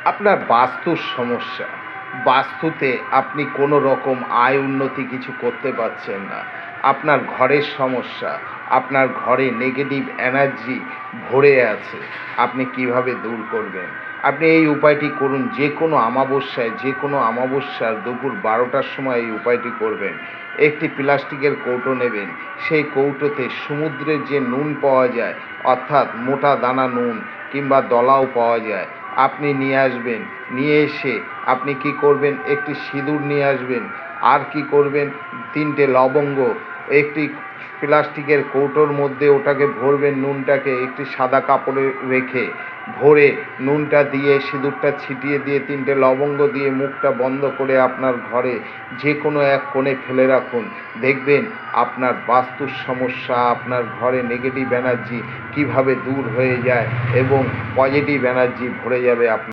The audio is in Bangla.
আপনার বাস্তুর সমস্যা। বাস্তুতে আপনি কোনো রকম আয় উন্নতি কিছু করতে পারছেন না। আপনার ঘরের সমস্যা, আপনার ঘরে নেগেটিভ এনার্জি ভরে আছে। আপনি কিভাবে দূর করবেন? আপনি এই উপায়টি করুন, যে কোনো অমাবস্যার দুপুর 12টার সময় এই উপায়টি করবেন। একটি প্লাস্টিকের কৌটো নেবেন। সেই কৌটোতে সমুদ্রের যে নুন পাওয়া যায়, অর্থাৎ মোটা দানা নুন কিংবা দলাও পাওয়া যায়, আপনি নিয়ে আসবেন। নিয়ে এসে আপনি কি করবেন, একটি সিঁদুর নিয়ে আসবেন। আর কি করবেন, 3টে লবঙ্গ একটি প্লাস্টিকের কৌটোর মধ্যে ওটাকে ভরবেন, নুনটাকে একটি সাদা কাপড়ে রেখে ভরে নুনটা দিয়ে সিঁদুরটা ছিটিয়ে দিয়ে 3টে লবঙ্গ দিয়ে মুখটা বন্ধ করে আপনার ঘরে যে কোনো এক কোণে ফেলে রাখুন। দেখবেন আপনার বাস্তুর সমস্যা, আপনার ঘরে নেগেটিভ এনার্জি কীভাবে দূর হয়ে যায় এবং পজিটিভ এনার্জি ভরে যাবে আপনার